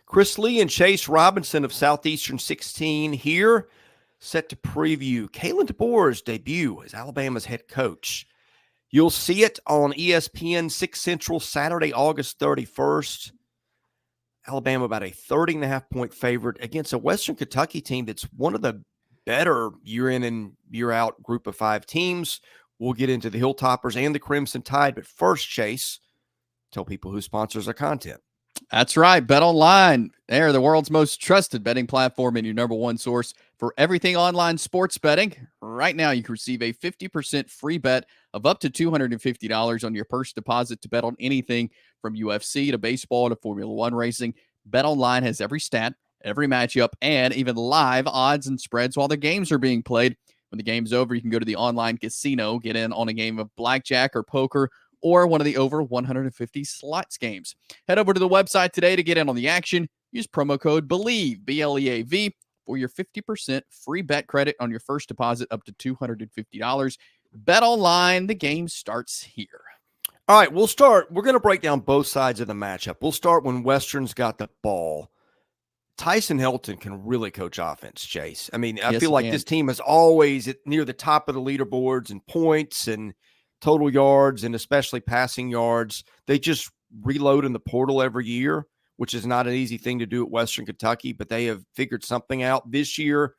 Chris Lee and Chase Robinson of Southeastern 16 here, set to preview Kalen DeBoer's debut as Alabama's head coach. You'll see it on ESPN 6 Central Saturday, August 31st. Alabama about a 30.5-point favorite against a Western Kentucky team that's one of the better year in and year out group of 5 teams. We'll get into the Hilltoppers and the Crimson Tide, but first, Chase, tell people who sponsors our content. That's right. Bet Online. They're the world's most trusted betting platform and your number one source for everything online sports betting. Right now, you can receive a 50% free bet of up to $250 on your first deposit to bet on anything from UFC to baseball to Formula One racing. Bet Online has every stat, every matchup, and even live odds and spreads while the games are being played. When the game's over, you can go to the online casino, get in on a game of blackjack or poker, or one of the over 150 slots games. Head over to the website today to get in on the action. Use promo code BELIEVE, BLEAV, for your 50% free bet credit on your first deposit up to $250. Bet Online, the game starts here. All right, we'll start. We're going to break down both sides of the matchup. We'll start when Western's got the ball. Tyson Helton can really coach offense, Chase. I mean, I feel like this team is always near the top of the leaderboards and points and total yards and especially passing yards. They just reload in the portal every year, which is not an easy thing to do at Western Kentucky, but they have figured something out this year.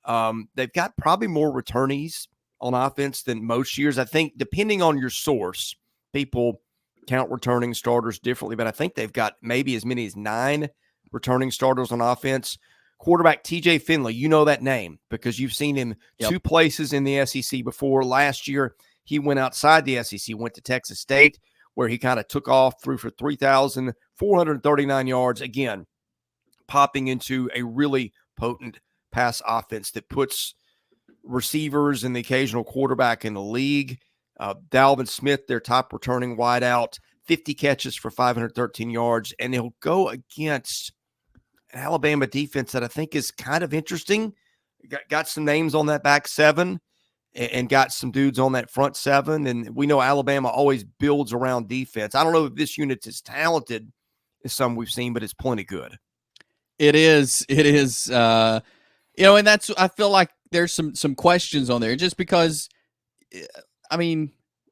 They've got probably more returnees on offense than most years. I think depending on your source, people count returning starters differently, but I think they've got maybe as many as 9 returning starters on offense. Quarterback TJ Finley, you know that name because you've seen him 2 places in the SEC before. Last year, he went outside the SEC, went to Texas State, where he kind of took off, threw for 3,439 yards. Again, popping into a really potent pass offense that puts receivers and the occasional quarterback in the league. Dalvin Smith, their top returning wideout, 50 catches for 513 yards, and he'll go against an Alabama defense that I think is kind of interesting. Got some names on that back 7. And got some dudes on that front 7. And we know Alabama always builds around defense. I don't know if this unit's as talented as some we've seen, but it's plenty good. It is. And that's, I feel like there's some questions on there just because, I mean,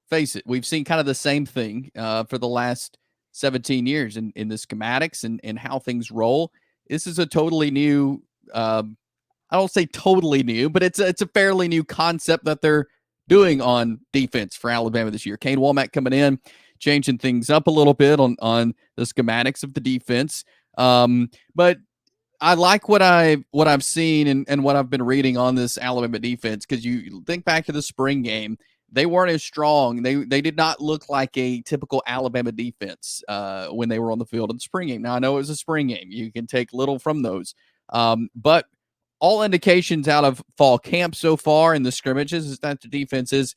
face it, we've seen kind of the same thing for the last 17 years in the schematics and how things roll. This is a totally new, I don't say totally new, but it's a fairly new concept that they're doing on defense for Alabama this year. Kane Womack coming in, changing things up a little bit on the schematics of the defense. But I like what I've seen and what I've been reading on this Alabama defense, because you think back to the spring game, they weren't as strong. They did not look like a typical Alabama defense when they were on the field in the spring game. Now, I know it was a spring game. You can take little from those. But all indications out of fall camp so far in the scrimmages is that the defense is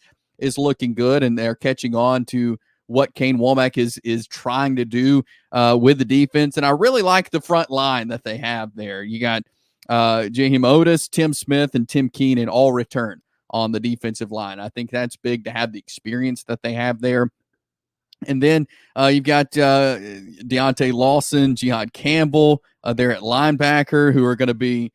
looking good, and they're catching on to what Kane Womack is trying to do with the defense. And I really like the front line that they have there. You got Jaheim Otis, Tim Smith, and Tim Keenan all return on the defensive line. I think that's big to have the experience that they have there. And then you've got Deontae Lawson, Jihad Campbell there at linebacker, who are going to be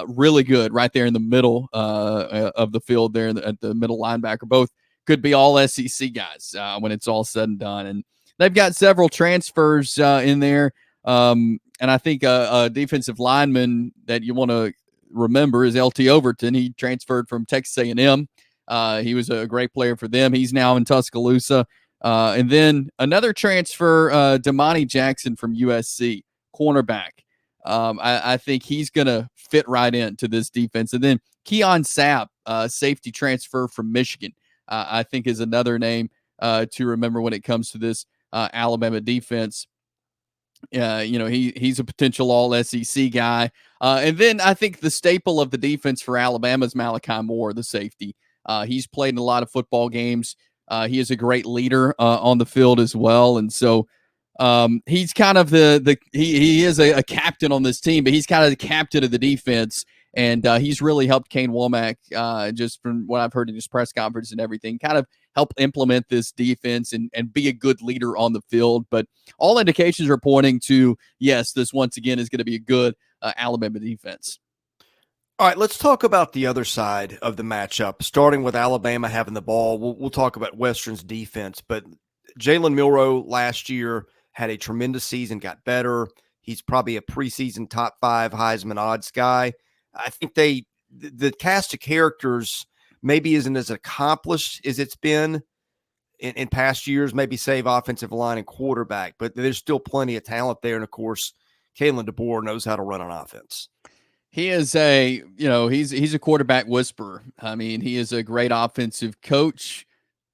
really good right there in the middle of the field there at the middle linebacker. Both could be all SEC guys when it's all said and done. And they've got several transfers in there. And I think a defensive lineman that you want to remember is LT Overton. He transferred from Texas A&M. He was a great player for them. He's now in Tuscaloosa. And then another transfer, Damani Jackson from USC, cornerback. I think he's going to fit right into this defense. And then Keon Sapp, safety transfer from Michigan, I think is another name to remember when it comes to this Alabama defense. He's a potential all-SEC guy. And then I think the staple of the defense for Alabama is Malachi Moore, the safety. He's played in a lot of football games. He is a great leader on the field as well. And so he's kind of he is a captain on this team, but he's kind of the captain of the defense. And he's really helped Kane Womack, just from what I've heard in his press conference and everything, kind of help implement this defense and be a good leader on the field. But all indications are pointing to, yes, this once again is going to be a good Alabama defense. All right, let's talk about the other side of the matchup, starting with Alabama having the ball. We'll talk about Western's defense, but Jalen Milroe last year had a tremendous season, got better. He's probably a preseason top 5 Heisman odds guy. I think the cast of characters maybe isn't as accomplished as it's been in past years, maybe save offensive line and quarterback, but there's still plenty of talent there. And of course, Kalen DeBoer knows how to run an offense. He is he's a quarterback whisperer. I mean, he is a great offensive coach.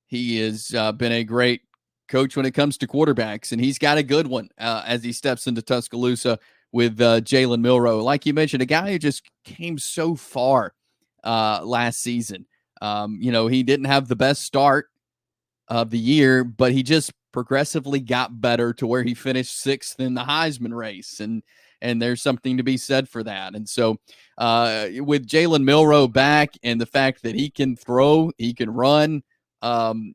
He has been a great coach when it comes to quarterbacks, and he's got a good one as he steps into Tuscaloosa with Jalen Milroe. Like you mentioned, a guy who just came so far last season. He didn't have the best start of the year, but he just progressively got better to where he finished 6th in the Heisman race. And there's something to be said for that. And so with Jalen Milroe back and the fact that he can throw, he can run,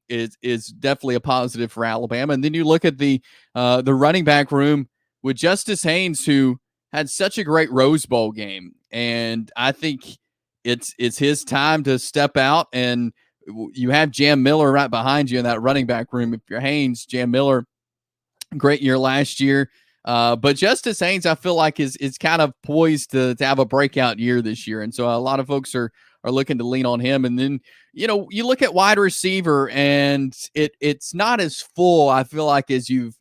is definitely a positive for Alabama. And then you look at the running back room with Justice Haynes, who had such a great Rose Bowl game. And I think it's his time to step out, and you have Jam Miller right behind you in that running back room. If you're Haynes, Jam Miller, great year last year. But Justice Haynes, I feel like is kind of poised to have a breakout year this year. And so a lot of folks are looking to lean on him. And then, you look at wide receiver, and it's not as full, I feel like, as you've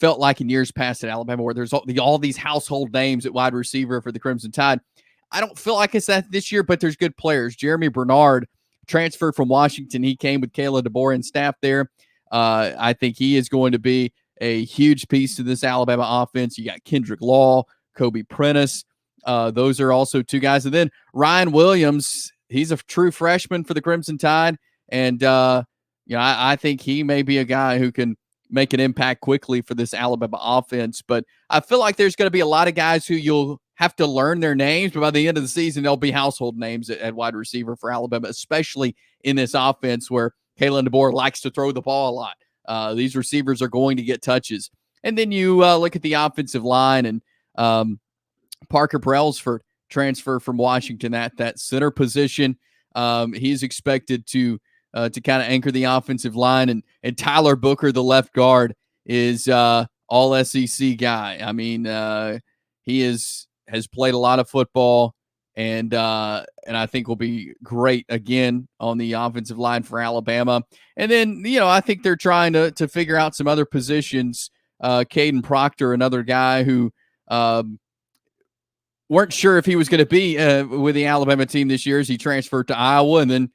felt like in years past at Alabama, where there's all these household names at wide receiver for the Crimson Tide. I don't feel like it's that this year, but there's good players. Germie Bernard transferred from Washington. He came with Kalen DeBoer and staff there. I think he is going to be a huge piece to this Alabama offense. You got Kendrick Law, Kobe Prentice. Those are also 2 guys. And then Ryan Williams, he's a true freshman for the Crimson Tide. And, I think he may be a guy who can make an impact quickly for this Alabama offense. But I feel like there's going to be a lot of guys who you'll have to learn their names, but by the end of the season, they'll be household names at wide receiver for Alabama, especially in this offense where Kalen DeBoer likes to throw the ball a lot. These receivers are going to get touches. And then you look at the offensive line, and Parker Brailsford transfer from Washington at that center position. He's expected to kind of anchor the offensive line. And Tyler Booker, the left guard, is all SEC guy. I mean, he has played a lot of football, and I think will be great again on the offensive line for Alabama. And then, I think they're trying to figure out some other positions. Kadyn Proctor, another guy who weren't sure if he was going to be with the Alabama team this year as he transferred to Iowa, and then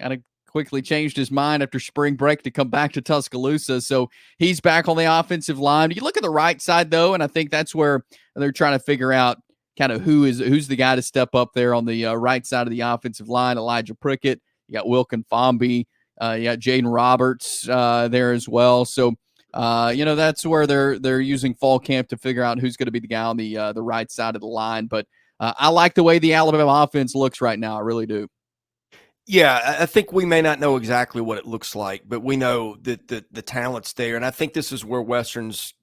kind of quickly changed his mind after spring break to come back to Tuscaloosa. So he's back on the offensive line. You look at the right side, though, and I think that's where they're trying to figure out kind of who's the guy to step up there on the right side of the offensive line. Elijah Prickett, you got Wilkin Fomby, you got Jaden Roberts there as well. So that's where they're using fall camp to figure out who's going to be the guy on the right side of the line. But I like the way the Alabama offense looks right now. I really do. Yeah, I think we may not know exactly what it looks like, but we know that the talent's there. And I think this is where Western's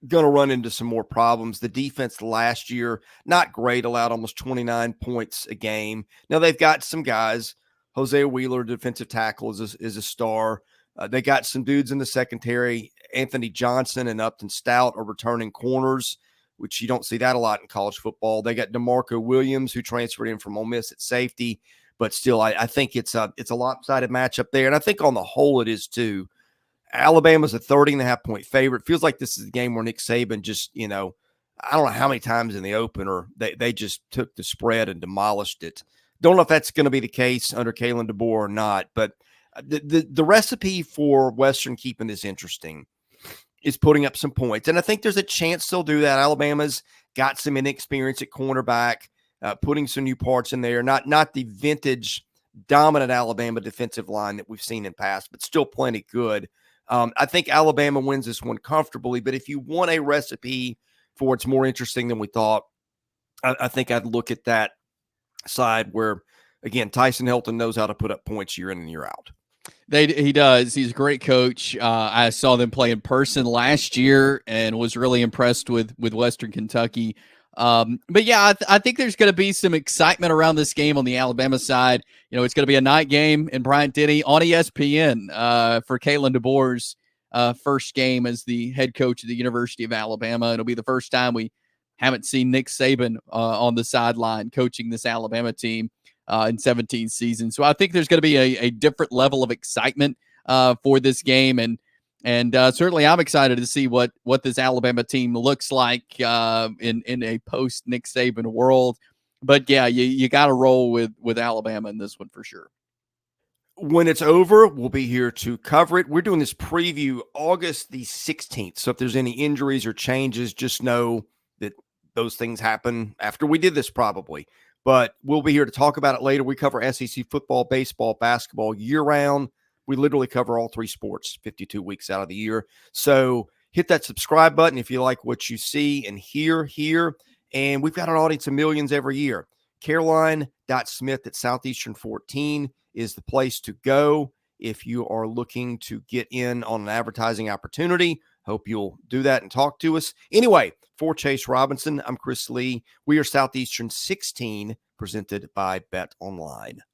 going to run into some more problems. The defense last year, not great, allowed almost 29 points a game. Now they've got some guys. Hosea Wheeler, defensive tackle, is a star. They got some dudes in the secondary. Anthony Johnson and Upton Stout are returning corners, which you don't see that a lot in college football. They got DeMarco Williams, who transferred in from Ole Miss at safety. But still, I think it's a lopsided matchup there. And I think on the whole it is too. Alabama's a 30.5-point favorite. Feels like this is the game where Nick Saban just, I don't know how many times in the opener they just took the spread and demolished it. Don't know if that's going to be the case under Kalen DeBoer or not, but the recipe for Western keeping this interesting is putting up some points. And I think there's a chance they'll do that. Alabama's got some inexperience at cornerback, putting some new parts in there. Not the vintage dominant Alabama defensive line that we've seen in past, but still plenty good. I think Alabama wins this one comfortably, but if you want a recipe for what's more interesting than we thought, I think I'd look at that side where, again, Tyson Helton knows how to put up points year in and year out. He does. He's a great coach. I saw them play in person last year and was really impressed with Western Kentucky. But yeah, I think there's going to be some excitement around this game on the Alabama side. It's going to be a night game in Bryant-Denny on ESPN for Kalen DeBoer's first game as the head coach of the University of Alabama. It'll be the first time we haven't seen Nick Saban on the sideline coaching this Alabama team in 17 seasons. So I think there's going to be a different level of excitement for this game. And certainly I'm excited to see what this Alabama team looks like in a post Nick Saban world. But yeah, you got to roll with Alabama in this one for sure. When it's over, we'll be here to cover it. We're doing this preview August the 16th. So if there's any injuries or changes, just know that those things happen after we did this probably. But we'll be here to talk about it later. We cover SEC football, baseball, basketball year-round. We literally cover all three sports 52 weeks out of the year. So hit that subscribe button if you like what you see and hear here. And we've got an audience of millions every year. Caroline.Smith at Southeastern 14 is the place to go if you are looking to get in on an advertising opportunity. Hope you'll do that and talk to us. Anyway, for Chase Robinson, I'm Chris Lee. We are Southeastern 16, presented by Bet Online.